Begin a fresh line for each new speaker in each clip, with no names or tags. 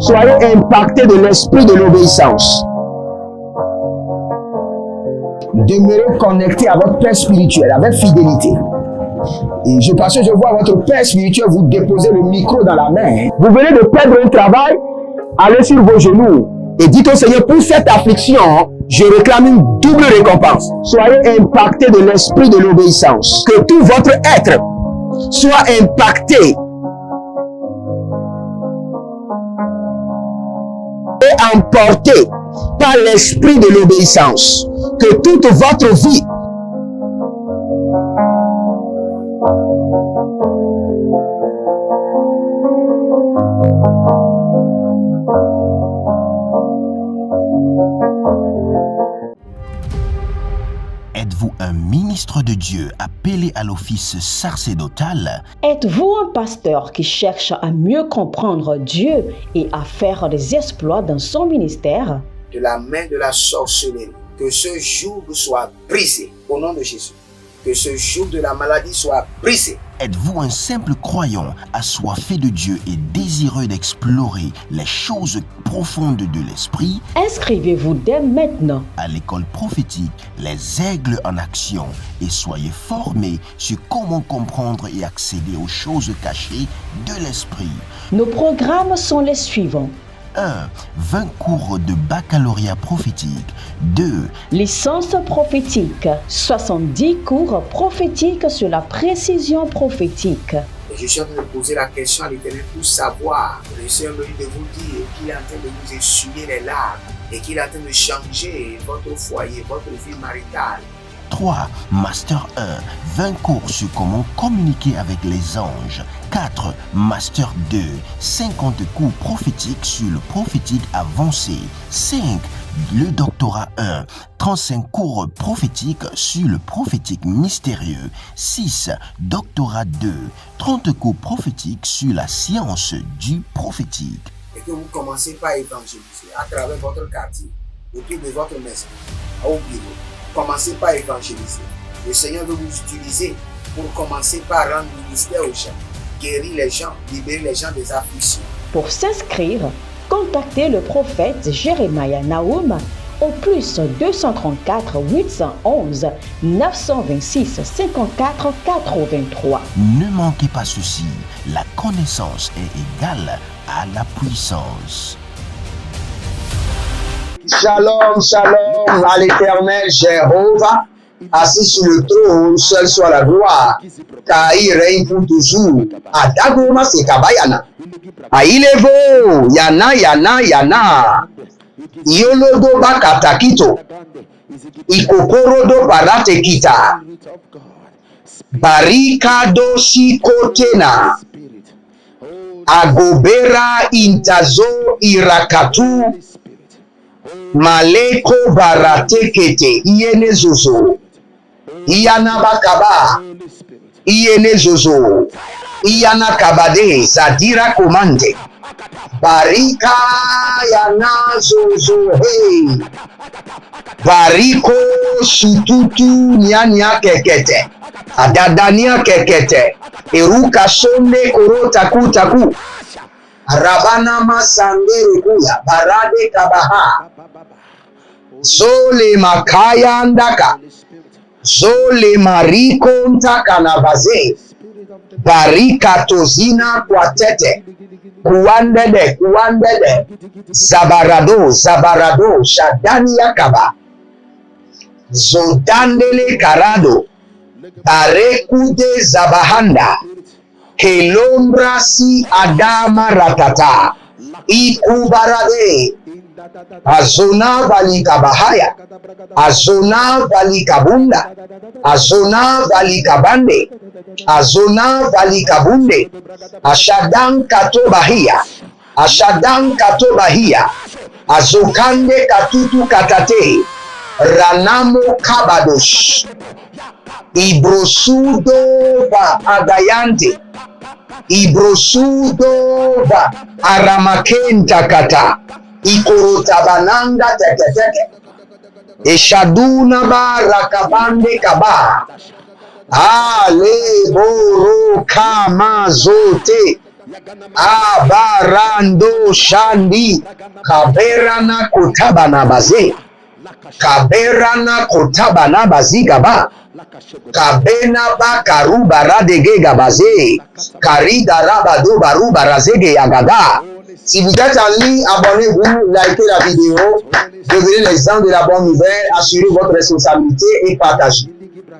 Soyez impactés de l'esprit de l'obéissance. Demeurez connectés à votre Père spirituel avec fidélité. Et parce que je vois votre Père spirituel vous déposer le micro dans la main. Vous venez de perdre un travail, allez sur vos genoux et dites au Seigneur, pour cette affliction, je réclame une double récompense. Soyez impactés de l'esprit de l'obéissance. Que tout votre être soit impacté et emporté par l'esprit de l'obéissance. Que toute votre vie
Êtes-vous un ministre de Dieu appelé à l'office sacerdotal?
Êtes-vous un pasteur qui cherche à mieux comprendre Dieu et à faire des exploits dans son ministère?
De la main de la sorcellerie, que ce joug soit brisé au nom de Jésus. Que ce joug de la maladie soit brisé.
Êtes-vous un simple croyant assoiffé de Dieu et désireux d'explorer les choses profondes de l'esprit?
Inscrivez-vous dès maintenant
à l'école prophétique Les Aigles en Action et soyez formés sur comment comprendre et accéder aux choses cachées de l'esprit.
Nos programmes sont les suivants.
1. 20 cours de baccalauréat prophétique. 2.
Licence prophétique. 70 cours prophétiques sur la précision prophétique.
Je suis en train de poser la question à l'Éternel pour savoir. Le Seigneur me dit de vous dire qu'il est en train de vous essuyer les larmes et qu'il est en train de changer votre foyer, votre vie maritale.
3. Master 1. 20 cours sur comment communiquer avec les anges. 4. Master 2. 50 cours prophétiques sur le prophétique avancé. 5. Le doctorat 1. 35 cours prophétiques sur le prophétique mystérieux. 6. Doctorat 2. 30 cours prophétiques sur la science du prophétique.
Et que vous commencez par évangéliser à travers votre quartier, autour de votre maison, au bureau. Commencez par évangéliser. Le Seigneur veut vous utiliser pour commencer par rendre ministère aux gens, guérir les gens, libérer les gens des afflictions.
Pour s'inscrire, contactez le prophète Jérémia Nahum au plus 234 811 926 54 83.
Ne manquez pas ceci, la connaissance est égale à la puissance.
Shalom, shalom à l'Éternel Jéhovah, assis sur le trône, seul soit la gloire, car il règne pour toujours. Adagoma c'est Kabayana. Ailevo, yana, yana, yana. Iolodo bakatakito. Ikokorodo parate kita. Barikado sikotena. Agobera intazo irakatu. Maleko baratekete iene zozo iyana bakaba iene zozo iyana kabade zadira komande barika yana zozo hey bariko sututu nyanya kekete adadania kekete eruka sonde korotaku taku Rabana masandere kuya barade kabaha zole makaya ndaka zole mariko ntaka na vaze barika tozina kwa tete kuandede zabarado shadani yakaba zodandele karado barekude zabahanda Kelombrasi adama ratata ikubarade azona valikabahaya azona valikabunda azona valikabande azona valikabunde ashadan katobahia azokande katutu katate ranamo kabadosh ibrosudova agayante ibrosudova aramakenta kata ikorotabananga teketeke eshaduna barakabande kaba ale boro kama zote Abarando Shandi. Kaberana Kotabana Baze. Kaberana Kotabana Bazigaba. Kabena ba karuba radege gabaze. Karida rabado baruba razege yagada. Si vous êtes en ligne, abonnez-vous, likez la vidéo, devenez les gens de la bonne nouvelle, assurez votre responsabilité et partagez.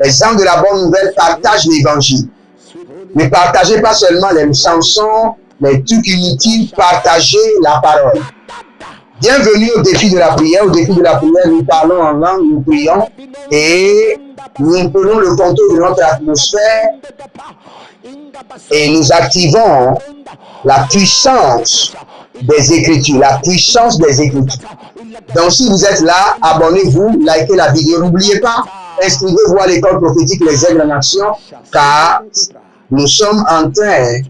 Les gens de la bonne nouvelle partagent l'évangile. Ne partagez pas seulement les chansons, les trucs inutiles, partagez la parole. Bienvenue au défi de la prière. Au défi de la prière, nous parlons en langue, nous prions et nous prenons le contrôle de notre atmosphère et nous activons la puissance des Écritures, la puissance des Écritures. Donc si vous êtes là, abonnez-vous, likez la vidéo. N'oubliez pas, inscrivez-vous à l'école prophétique Les Aigles en Action, car nous sommes en train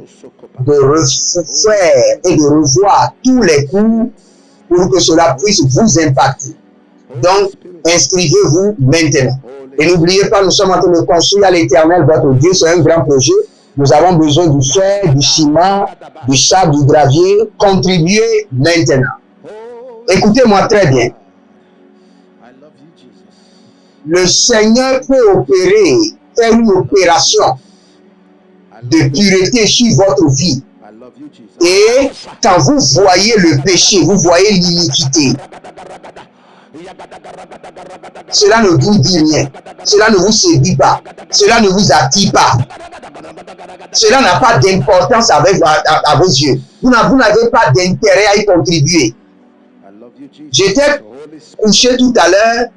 de refaire et de revoir tous les cours pour que cela puisse vous impacter. Donc, inscrivez-vous maintenant. Et n'oubliez pas, nous sommes en train de construire à l'Éternel votre Dieu. C'est un grand projet. Nous avons besoin du fer, du ciment, du sable, du gravier. Contribuez maintenant. Écoutez-moi très bien. Le Seigneur peut opérer, faire une opération de pureté sur votre vie. Et quand vous voyez le péché, vous voyez l'iniquité, cela ne vous dit rien, cela ne vous séduit pas, cela ne vous attire pas, cela n'a pas d'importance à vos yeux. Vous n'avez pas d'intérêt à y contribuer. J'étais couché tout à l'heure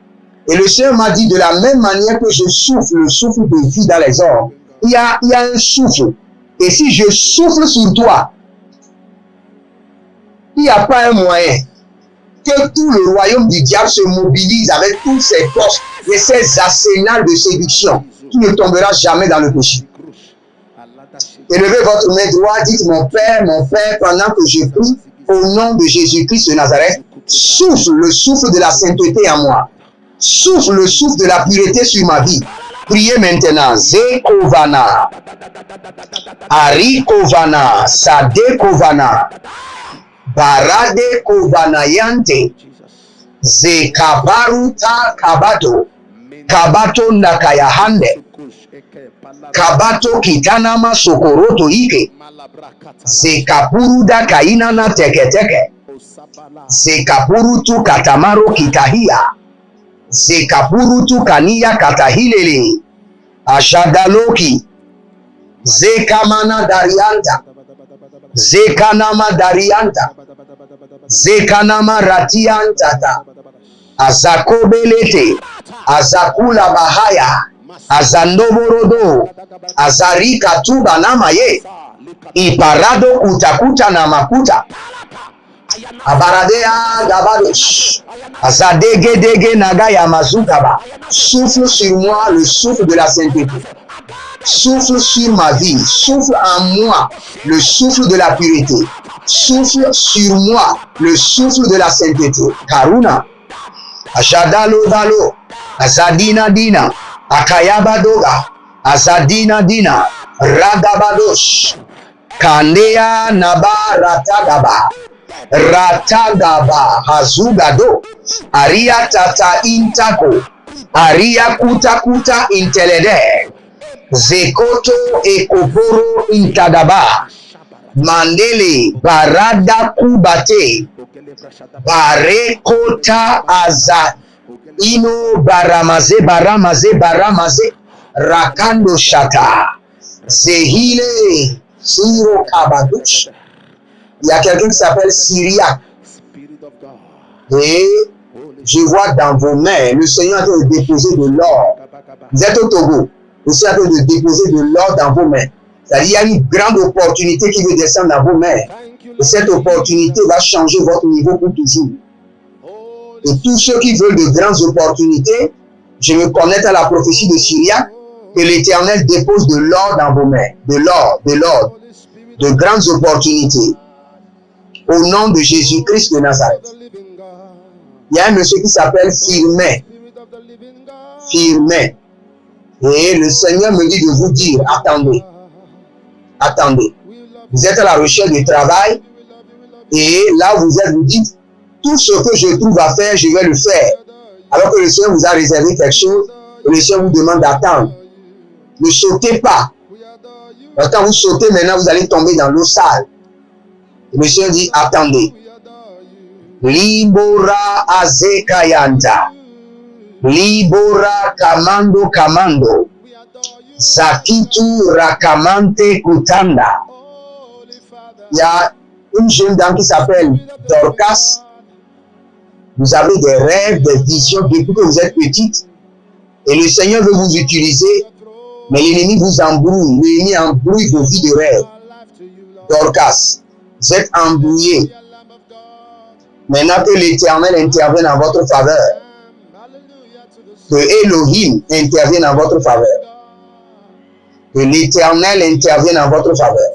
et le Seigneur m'a dit, de la même manière que je souffle le souffle de vie dans les hommes, il y a un souffle. Et si je souffle sur toi, il n'y a pas un moyen que tout le royaume du diable se mobilise avec tous ses forces et ses arsenals de séduction. Tu ne tomberas jamais dans le péché. Élevez votre main droite, dites mon Père, pendant que je prie, au nom de Jésus-Christ de Nazareth, souffle le souffle de la sainteté en moi. Souffle le souffle de la pureté sur ma vie. Priez maintenant. Zekovana, Arikovana, Sadekovana, Barade Kovanayante, Zekabaruta Kabato, Kabato Nakayahande, Kabato Kitanama Sokoroto Ike, Zekapuruda Kainana Teketeke, Zekapurutu Katamaro Kitahia, Zekapurutu Kania Katahilele, Ashadaloki, Zekamana Darianta, Zekanama Darianta, Zekanama Ratiantata, Azakobelete, Azakula Bahaya, Azandoborodo, Azarika Tuba Namaye, Iparado Utakuta Namakuta, Abaradea Gabadosh, Azadege Nagaya Mazukaba. Souffle sur moi le souffle de la sainteté. Souffle sur ma vie, souffle en moi le souffle de la pureté. Souffle sur moi le souffle de la sainteté. Karuna, Ashadalo Balo, Azadina Dina, Akayabadoga, Azadina Dina, Ragabadosh, Kandea Naba Ratagaba, Ratagaba Hazugado, Aria Tata Intako, Aria Kuta Intelede, Zekoto Ekoporo Intadaba, Mandele Barada Kubate, Barekota Aza, Ino Baramaze, Rakando Shata, Zehile, Siro Kabadush. Il y a quelqu'un qui s'appelle Syriac. Et je vois dans vos mains, le Seigneur est en train de déposer de l'or. Vous êtes au Togo. Le Seigneur est en train de déposer de l'or dans vos mains. C'est-à-dire, il y a une grande opportunité qui veut descendre dans vos mains. Et cette opportunité va changer votre niveau pour toujours. Et tous ceux qui veulent de grandes opportunités, je me connecte à la prophétie de Syriac, que l'Éternel dépose de l'or dans vos mains. De l'or, de grandes opportunités. Au nom de Jésus-Christ de Nazareth. Il y a un monsieur qui s'appelle Firmin. Et le Seigneur me dit de vous dire, attendez.
Vous êtes à la recherche de travail et là vous dites, tout ce que je trouve à faire, je vais le faire. Alors que le Seigneur vous a réservé quelque chose et le Seigneur vous demande d'attendre. Ne sautez pas. Alors quand vous sautez maintenant, vous allez tomber dans l'eau sale. Et le Seigneur dit, attendez. Libora azekayanta. Libora kamando. Zakitu rakamante kutanda. Il y a une jeune dame qui s'appelle Dorcas. Vous avez des rêves, des visions depuis que vous êtes petite. Et le Seigneur veut vous utiliser, mais l'ennemi vous embrouille. L'ennemi embrouille vos vies de rêve. Dorcas, vous êtes embrouillé. Maintenant que l'Éternel intervient en votre faveur, que Elohim intervienne en votre faveur, que l'Éternel intervienne en votre faveur,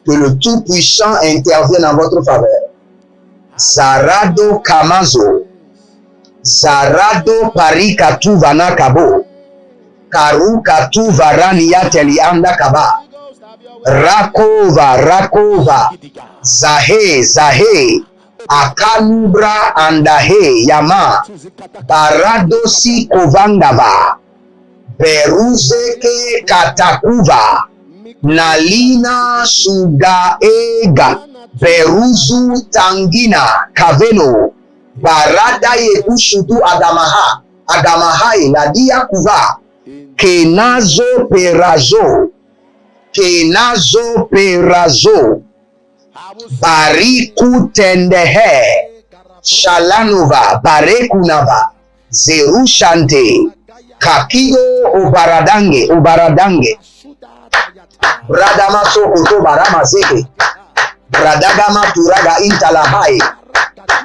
que le Tout-Puissant intervienne en votre faveur. Zarado Kamazo, Zarado Parikatu Vanakabo, Karukatu Varania Telianda Kaba, Rakova, Zahe, Akanubra Andahe Yama, Baradosi Kovangava, Beruzeke Katakuva, Nalina Sugaega, Beruzu Tangina Kaveno, Barada Yekushutu Adamaha Ladia Kuva, Kenazo Perazo, Bariku Tendehe, Shalanova, Barekunava, Zerushante, Kakido Ubaradange, Bradamaso Otobaramazeke, Bradagama Turaga Intalahai.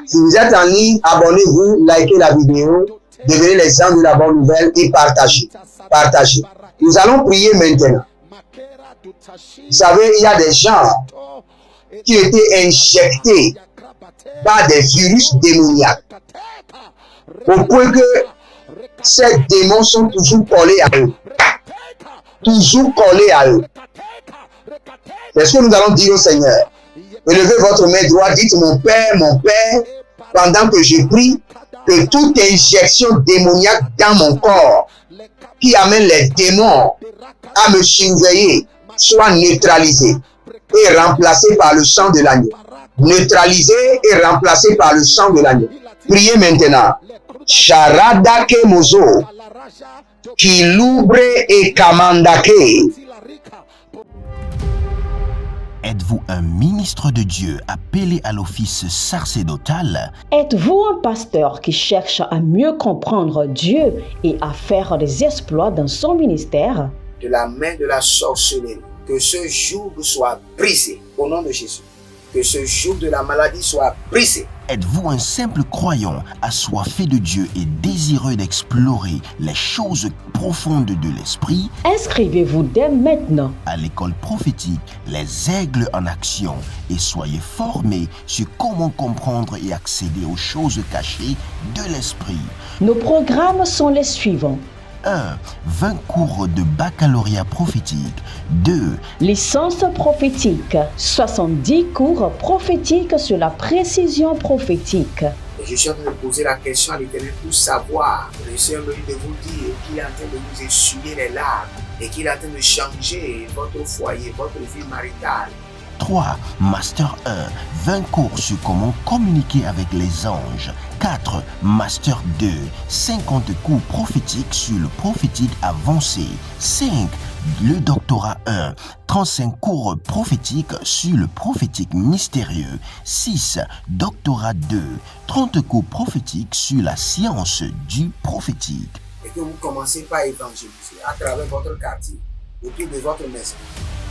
Si vous êtes en ligne, abonnez-vous, likez la vidéo, devenez les gens de la bonne nouvelle et partagez. Nous allons prier maintenant. Vous savez, il y a des gens qui ont été injectés par des virus démoniaques au point que ces démons sont toujours collés à eux. C'est ce que nous allons dire au Seigneur. Élevez votre main droite, dites mon Père, pendant que je prie, que toute injection démoniaque dans mon corps qui amène les démons à me surveiller soit neutralisée et remplacée par le sang de l'agneau. Neutralisée et remplacée par le sang de l'agneau. Priez maintenant. Sharadake mozo, kilubre et kamandake.
Êtes-vous un ministre de Dieu appelé à l'office sacerdotal?
Êtes-vous un pasteur qui cherche à mieux comprendre Dieu et à faire des exploits dans son ministère?
De la main de la sorcellerie, que ce joug soit brisé au nom de Jésus. Que ce joug de la maladie soit brisé.
Êtes-vous un simple croyant assoiffé de Dieu et désireux d'explorer les choses profondes de l'esprit?
Inscrivez-vous dès maintenant
À l'école prophétique Les Aigles en Action et soyez formés sur comment comprendre et accéder aux choses cachées de l'esprit.
Nos programmes sont les suivants.
1. 20 cours de baccalauréat prophétique. 2.
Licence prophétique. 70 cours prophétiques sur la précision prophétique.
Je suis en train de poser la question à l'Éternel pour savoir. Le Seigneur me dit de vous dire qu'il est en train de vous essuyer les larmes et qu'il est en train de changer votre foyer, votre vie maritale.
3. Master 1. 20 cours sur comment communiquer avec les anges. 4. Master 2. 50 cours prophétiques sur le prophétique avancé. 5. Le doctorat 1. 35 cours prophétiques sur le prophétique mystérieux. 6. Doctorat 2. 30 cours prophétiques sur la science du prophétique.
Et que vous commencez par évangéliser à travers votre quartier, autour de votre maison,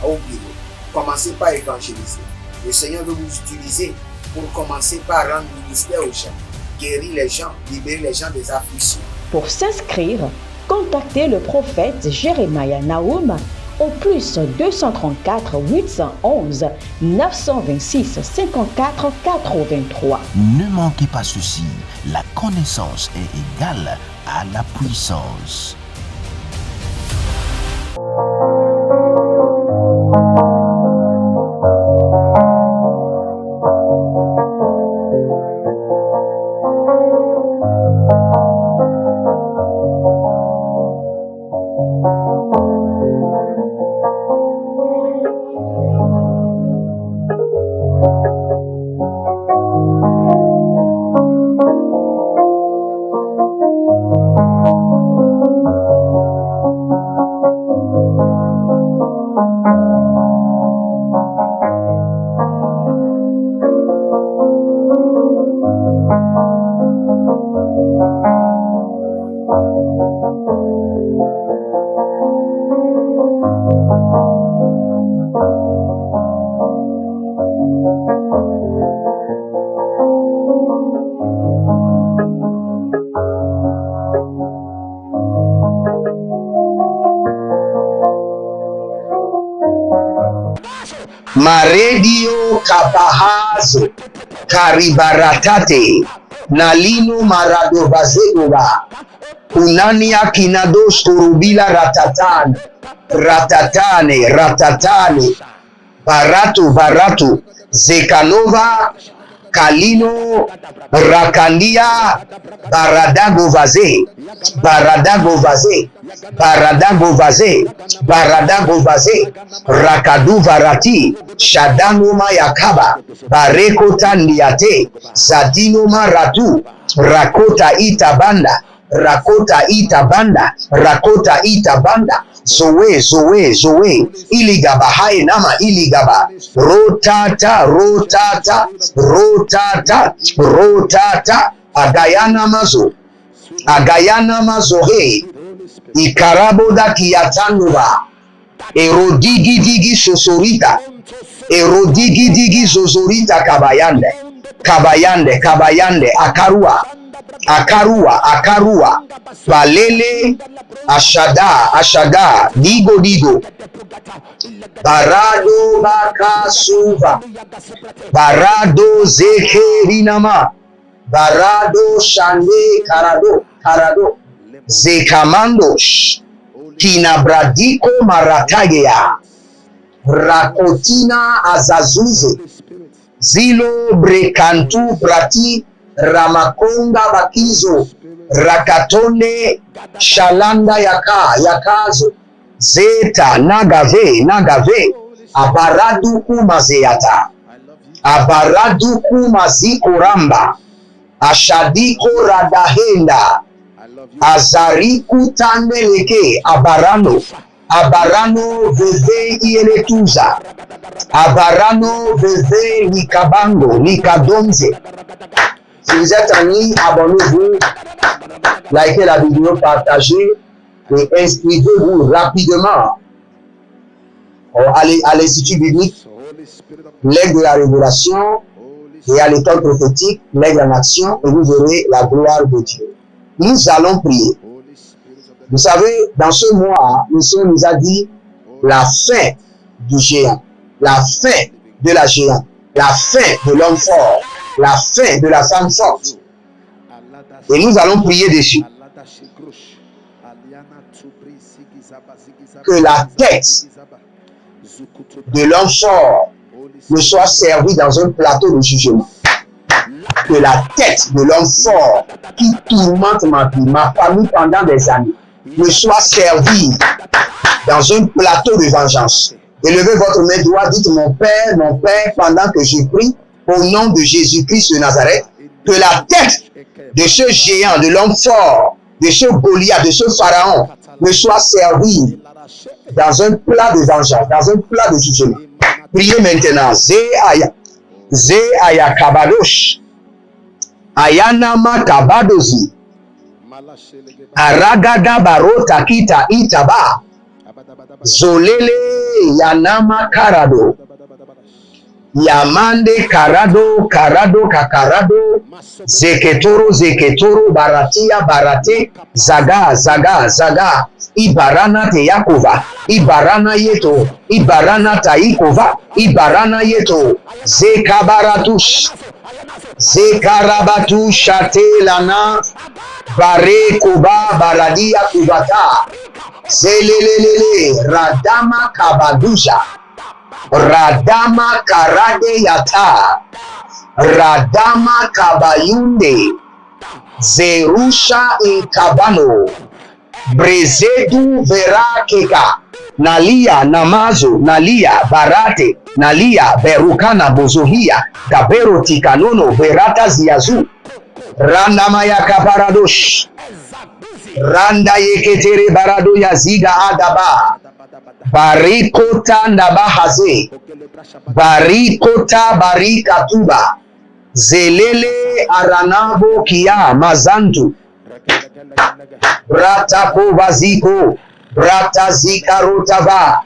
au bureau. Commencez par évangéliser. Le Seigneur veut vous utiliser pour commencer par rendre ministère aux gens, guérir les gens, libérer les gens des afflictions.
Pour s'inscrire, contactez le prophète Jérémia Naoum au plus 234 811 926 54 83.
Ne manquez pas ceci, la connaissance est égale à la puissance.
kapahazo karibaratate nalino maradovazegova kunania kinados korubila ratatane baratu zekanova kalino rakandia baradagovaze rakaduvarati shadanoma yakaba barekota ndiate zadinoma ratu rakota itabanda zoe iligaba hae nama iligaba rotata agayana mazohe ikaraboda kiyatanova erodigidigi zozorita kabayande akarua balele ashada digo barado bakasuva barado zekerinama barado shande karado zekamandosh kinabradiko maratagea rakotina azazuze zilo brekantu prati ramakonga bakizo rakatone shalanda yakazo zeta nagave abaraduku mazeata abaraduku mazikoramba ashadiko radahenda azariku tandeleke abarano veve ieletuza abarano veve nikadonze. Si vous êtes amis, abonnez-vous, likez la vidéo, partagez et inscrivez-vous rapidement à l'Institut biblique, l'aigle de la révélation et à l'école prophétique, l'aigle en action, et vous verrez la gloire de Dieu. Nous allons prier. Vous savez, dans ce mois, le Seigneur nous a dit la fin du géant, la fin de la géante, la fin de l'homme fort, la fin de la femme forte. Et nous allons prier dessus. Que la tête de l'homme fort ne soit servie dans un plateau de jugement. Que la tête de l'homme fort qui tourmente ma vie, ma famille pendant des années, ne soit servie dans un plateau de vengeance. Élevez votre main droite, dites mon Père, pendant que je prie, au nom de Jésus-Christ de Nazareth, que la tête de ce géant, de l'homme fort, de ce Goliath, de ce pharaon, ne soit servie dans un plat de vengeance, dans un plat de jugement. Priez maintenant. Ze aya kabadosh. Ayanama kabadozi. Aragada barota kita itaba. Zolele yanama karado. Yamande karado kakarado. Zeketoro baratia barate. Zaga. Ibarana te Yakova, Ibarana yeto, Ibarana taikova, Ibarana yeto, Zekabaratush, Zekarabatush, Chatelana, Bare Koba, Baradia Kubata, Zelelele, Radama Kabadusha, Radama Karade Yata, Radama Kabayunde, Zerusha in Kabano, Brezedu verakeka nalia namazo nalia barate nalia berukana bozohia kabero tikanono berata ziazu randa maya kaparadosh randa yeketere barado yaziga adaba barikota ndabahaze barikota barikatuba zelele aranabo kia mazantu Brata kovaziko, brata zika rotava,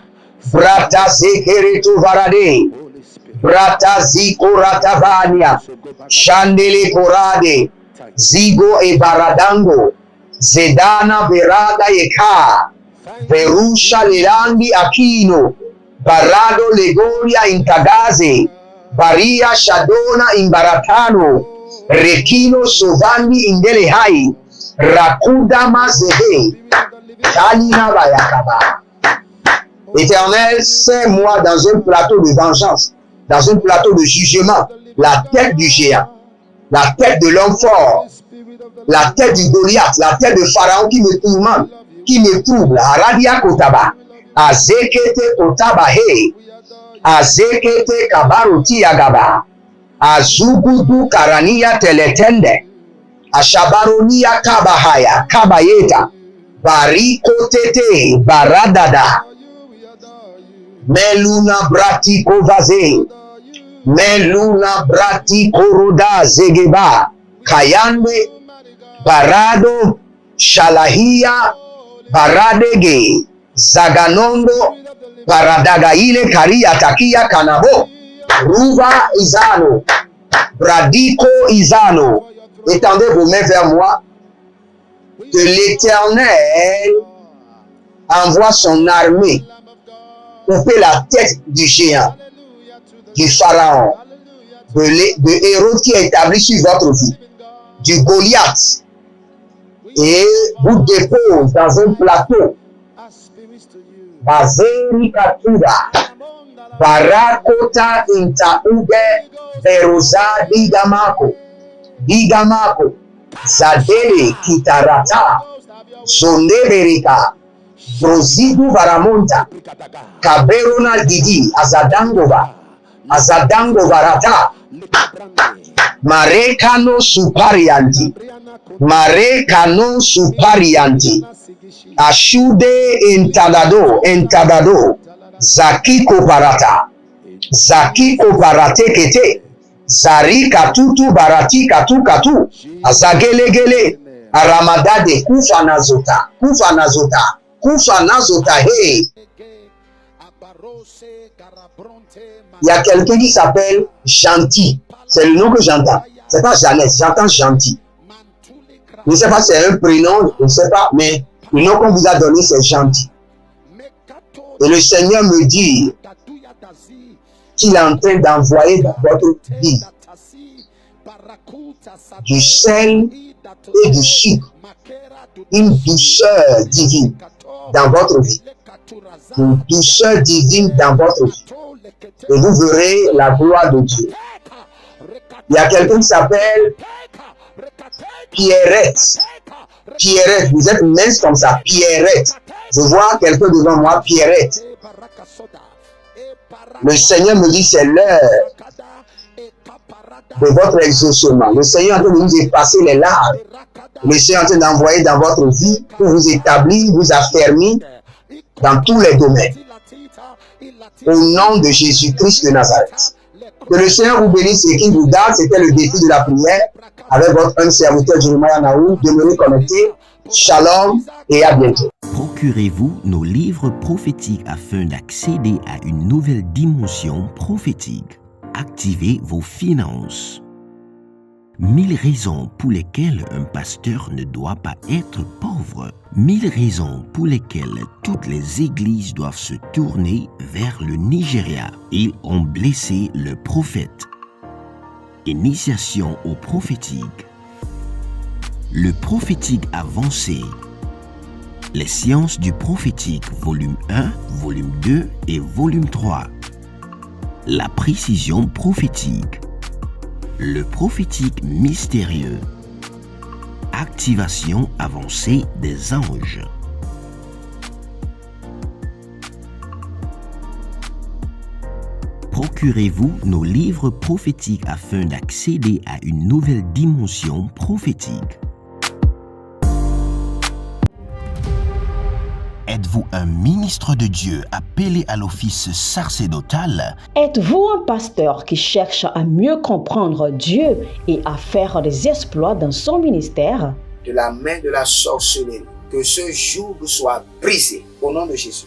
brata zekeretu varade, brata ziko ratavania, shandele korade, zigo e baradango, zedana verada yeka, verusha lelandi akino, barado legoria intagaze, Baria Shadona Imbaratano, Rekino Sovandi Indelehai, Rakuda Mazebe, Kalina Bayakaba. Éternel, c'est moi dans un plateau de vengeance, dans un plateau de jugement, la tête du géant, la tête de l'homme fort, la tête du Goliath, la tête de Pharaon qui me tourmente, qui me trouble. Aradia Kotaba, Azekete Kotaba He, Azekete Kabaruti Agaba, Azugudu Karania Teletende, Ashabaronia Kabahaya, Kabayeta, Bariko Tete, Baradada, Meluna Brati Kovaze, Meluna Brati Koroda Zegeba, Kayande, Barado, Shalahia, Baradege, Zaganondo, Baradagaile, Karia, Takia, Kanabo, Ruva Izano, Bradiko Izano. Étendez vos mains vers moi, que l'Éternel envoie son armée couper la tête du géant, du Pharaon, de Hérode qui est établi sur votre vie, du Goliath, et vous dépose dans un plateau. Bazeri Katura, Barakota Intauge, Veroza Digamako, Zadele Kitarata, Zondeberika, Brozidu Varamonta, Kaberona Didi, Azadango Varata, Marekano Suparianti, Ashude Entadado, Zakiko Parata, Zakiko Parate Kete, Zari Katutu Barati Katu, Azagelegele, Aramadade, Kufanazota, hey. Il y a quelqu'un qui s'appelle Gentil. C'est le nom que j'entends. C'est pas Jeannette, j'entends Gentil. Je ne sais pas si c'est un prénom, je ne sais pas, mais le nom qu'on vous a donné, c'est Gentil. Et le Seigneur me dit qu'il est en train d'envoyer dans votre vie du sel et du sucre, une douceur divine dans votre vie. Une douceur divine dans votre vie. Et vous verrez la gloire de Dieu. Il y a quelqu'un qui s'appelle Pierrette. Pierrette, vous êtes mince comme ça, Pierrette. Je vois quelqu'un devant moi, Pierrette. Le Seigneur me dit c'est l'heure de votre exaucement. Le Seigneur est en train de vous effacer les larmes. Le Seigneur est en train d'envoyer dans votre vie pour vous établir, vous affermir dans tous les domaines. Au nom de Jésus-Christ de Nazareth. Que le Seigneur vous bénisse et qu'il vous garde. C'était le défi de la prière avec votre un serviteur Jeremiah Naou. Demeurez connectés. Shalom et à bientôt.
Procurez-vous nos livres prophétiques afin d'accéder à une nouvelle dimension prophétique. Activez vos finances. 1000 raisons pour lesquelles un pasteur ne doit pas être pauvre. 1000 raisons pour lesquelles toutes les églises doivent se tourner vers le Nigeria. Ils ont blessé le prophète. Initiation au prophétique. Le prophétique avancé. Les sciences du prophétique, volume 1, volume 2 et volume 3. La précision prophétique. Le prophétique mystérieux. Activation avancée des anges. Procurez-vous nos livres prophétiques afin d'accéder à une nouvelle dimension prophétique. Êtes-vous un ministre de Dieu appelé à l'office sacerdotal?
Êtes-vous un pasteur qui cherche à mieux comprendre Dieu et à faire des exploits dans son ministère?
De la main de la sorcellerie, que ce joug soit brisé au nom de Jésus.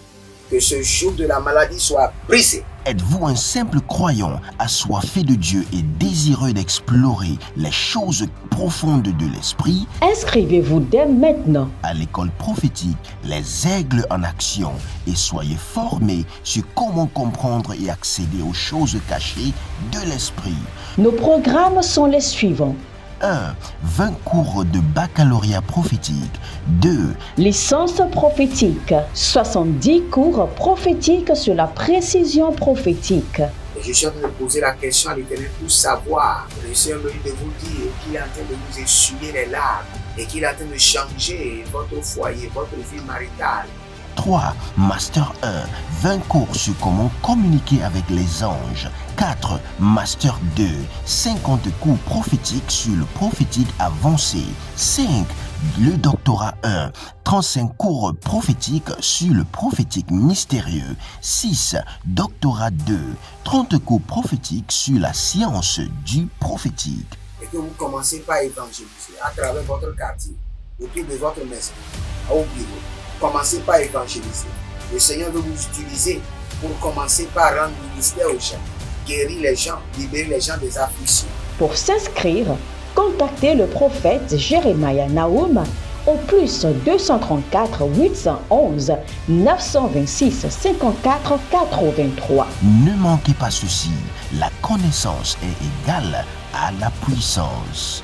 que ce joug de la maladie soit brisé.
Êtes-vous un simple croyant assoiffé de Dieu et désireux d'explorer les choses profondes de l'esprit?
Inscrivez-vous dès maintenant
À l'école prophétique Les Aigles en Action et soyez formés sur comment comprendre et accéder aux choses cachées de l'esprit.
Nos programmes sont les suivants.
1. 20 cours de baccalauréat prophétique. 2.
Licence prophétique. 70 cours prophétiques sur la précision prophétique.
Et je suis en train de poser la question à l'Éternel pour savoir. Le Seigneur me dit de vous dire qu'il est en train de vous essuyer les larmes et qu'il est en train de changer votre foyer, votre vie maritale.
3. Master 1. 20 cours sur comment communiquer avec les anges. 4. Master 2. 50 cours prophétiques sur le prophétique avancé. 5. Le doctorat 1. 35 cours prophétiques sur le prophétique mystérieux. 6. Doctorat 2. 30 cours prophétiques sur la science du prophétique.
Et que vous commencez par évangéliser à travers votre quartier, autour de votre maison, au bureau. Commencez par évangéliser. Le Seigneur veut vous utiliser pour commencer par rendre ministère aux gens, guérir les gens, libérer les gens des afflictions.
Pour s'inscrire, contactez le prophète Jérémie Nahum au plus 234 811 926 54 83.
Ne manquez pas ceci, la connaissance est égale à la puissance.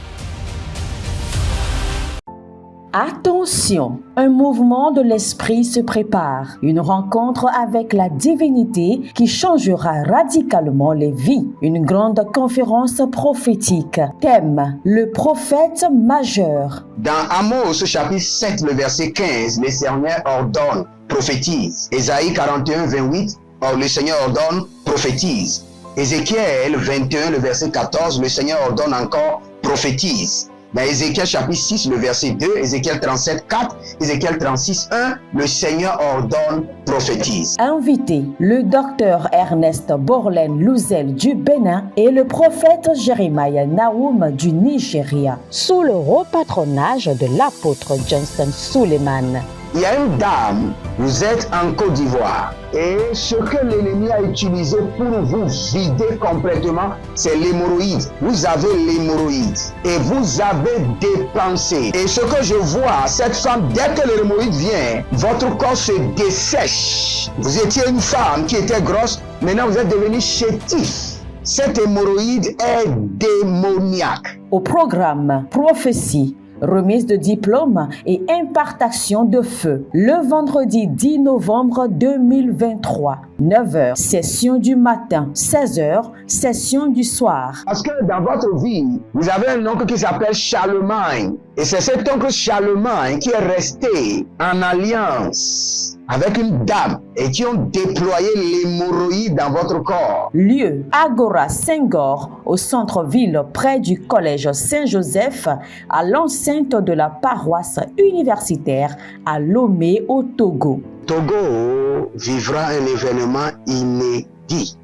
Attention, un mouvement de l'esprit se prépare, une rencontre avec la divinité qui changera radicalement les vies, une grande conférence prophétique. Thème, le prophète majeur.
Dans Amos chapitre 7, le verset 15, le Seigneur ordonne, prophétise. Ésaïe 41, 28, le Seigneur ordonne, prophétise. Ézéchiel 21, le verset 14, le Seigneur ordonne encore, prophétise. Dans Ézéchiel chapitre 6, le verset 2, Ézéchiel 37, 4, Ézéchiel 36, 1, le Seigneur ordonne, prophétise.
Invité, le docteur Ernest Borlen Louzel du Bénin et le prophète Jérémie Nahum du Nigeria, sous le haut patronage de l'apôtre Johnson Suleiman.
Il y a une dame, vous êtes en Côte d'Ivoire et ce que l'ennemi a utilisé pour vous vider complètement, c'est l'hémorroïde. Vous avez l'hémorroïde et vous avez dépensé. Et ce que je vois, cette femme, dès que l'hémorroïde vient, votre corps se dessèche. Vous étiez une femme qui était grosse, maintenant vous êtes devenu chétif. Cette hémorroïde est démoniaque.
Au programme Prophétie, remise de diplôme et impartation de feu. Le vendredi 10 novembre 2023, 9h, session du matin, 16h, session du soir.
Parce que dans votre vie, vous avez un oncle qui s'appelle Charlemagne. Et c'est cet oncle Charlemagne qui est resté en alliance avec une dame et qui ont déployé l'hémorroïde dans votre corps.
Lieu, Agora Senghor, au centre-ville près du collège Saint-Joseph, à l'enceinte de la paroisse universitaire à Lomé au Togo.
Togo vivra un événement inédit.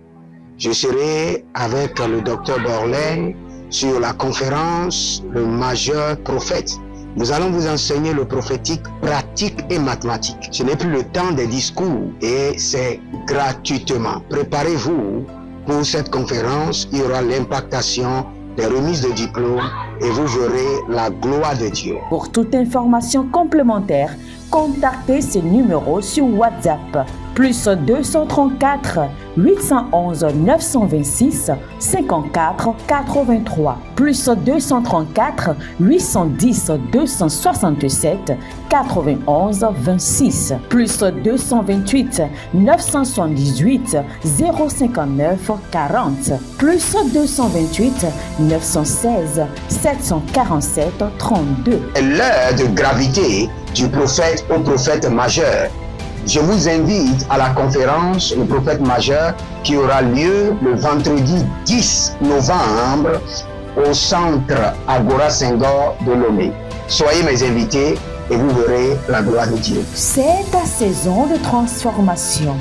Je serai avec le docteur Borlen sur la conférence Le Majeur Prophète. Nous allons vous enseigner le prophétique pratique et mathématique. Ce n'est plus le temps des discours et c'est gratuitement. Préparez-vous pour cette conférence. Il y aura l'impactation des remises de diplômes et vous verrez la gloire de Dieu.
Pour toute information complémentaire, contactez ces numéros sur WhatsApp. Plus 234 811 926 54 83. Plus 234 810 267 91 26. Plus 228 978 059 40. Plus 228 916 747 32.
L'heure de gravité du prophète au prophète majeur. Je vous invite à la conférence Le Prophète Majeur qui aura lieu le vendredi 10 novembre au centre Agora Senghor de Lomé. Soyez mes invités et vous verrez la gloire de Dieu.
C'est ta saison de transformation.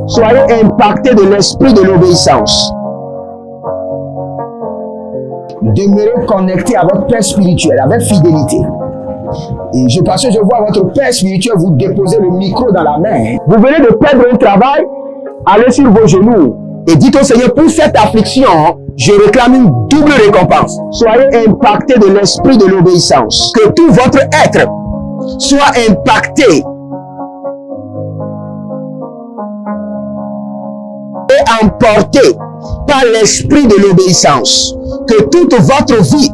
Soyez impactés de l'esprit de l'obéissance. Demeurez connectés à votre Père spirituel avec fidélité. Et parce que je vois votre Père spirituel vous déposer le micro dans la main. Vous venez de perdre un travail, allez sur vos genoux et dites au Seigneur, pour cette affliction, je réclame une double récompense. Soyez impactés de l'esprit de l'obéissance. Que tout votre être soit impacté et emporté par l'esprit de l'obéissance. Que toute votre vie